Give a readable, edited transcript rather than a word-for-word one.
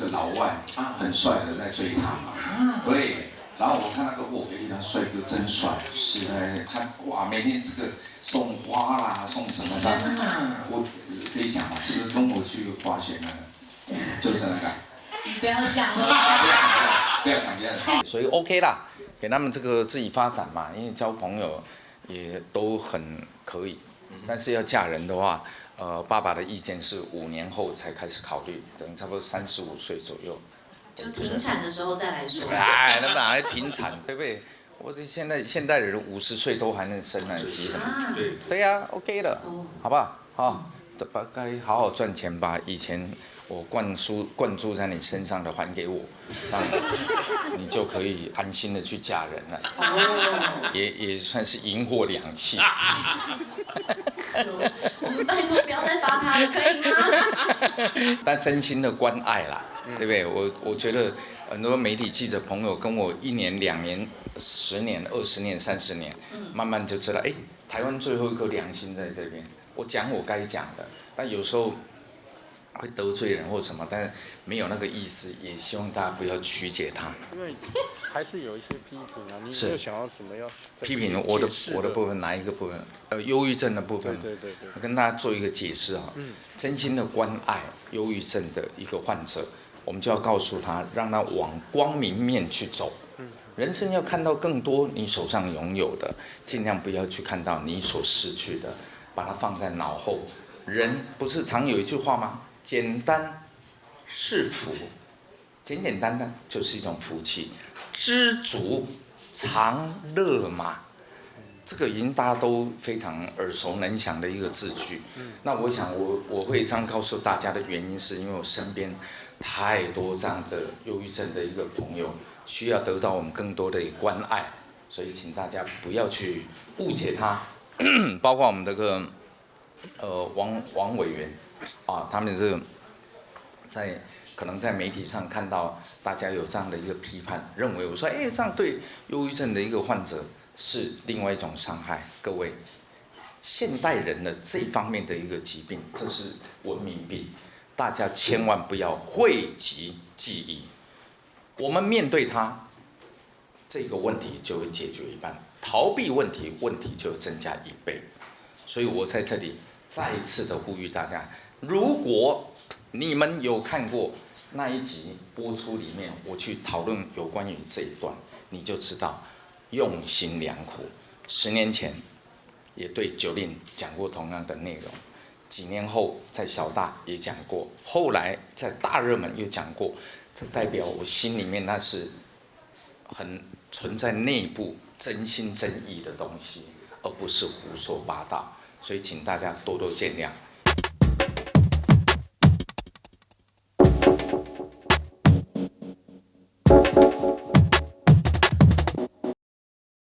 个老外很帅的在追她嘛，对。然后我看那个那帅哥真帅，是他哇，每天这个送花啦，送什么的，我可以讲嘛，是不是跟我去滑雪那个，就是那个。不要讲了，不要讲别人。所以 OK 啦，给他们这个自己发展嘛，因为交朋友也都很可以，但是要嫁人的话，爸爸的意见是5年后才开始考虑，等差不多35岁左右。就停产的时候再来说。哎，那哪来停产，对不对？我这现代人50岁都还能生呢，急什么？对呀，OK 的，好不好？好，该好好赚钱吧。以前我灌注在你身上的还给我，这样你就可以安心的去嫁人了。也算是银货两讫。我们拜托不要再罚他了，可以吗？但真心的关爱啦，对不对？我觉得很多媒体记者朋友跟我1年、2年、10年、20年、30年，慢慢就知道，台湾最后一颗良心在这边。我讲我该讲的，但有时候会得罪人或什么，但是没有那个意思，也希望大家不要曲解它。因为还是有一些批评啊，你有想要什么要批评我的部分哪一个部分？忧郁症的部分。对。我跟大家做一个解释啊，真心的关爱忧郁症的一个患者，我们就要告诉他，让他往光明面去走。人生要看到更多你手上拥有的，尽量不要去看到你所失去的，把它放在脑后。人不是常有一句话吗？简单是福，简简单单就是一种福气。知足常乐嘛，这个已经大家都非常耳熟能详的一个字句。那我想我会这样告诉大家的原因，是因为我身边太多这样的忧郁症的一个朋友，需要得到我们更多的关爱，所以请大家不要去误解他，包括我们这个王委员啊，他们是可能在媒体上看到大家有这样的一个批判，认为我说这样对忧郁症的一个患者是另外一种伤害。各位，现代人的这方面的一个疾病，这是文明病，大家千万不要讳疾忌医。我们面对它，这个问题就会解决一半；逃避问题，问题就增加1倍。所以我在这里再一次的呼吁大家，如果你们有看过那一集播出里面，我去讨论有关于这一段，你就知道用心良苦。10年前也对9令讲过同样的内容，几年后在小大也讲过，后来在大热门又讲过，这代表我心里面那是很存在内部真心真意的东西，而不是胡说八道。所以请大家多多见谅。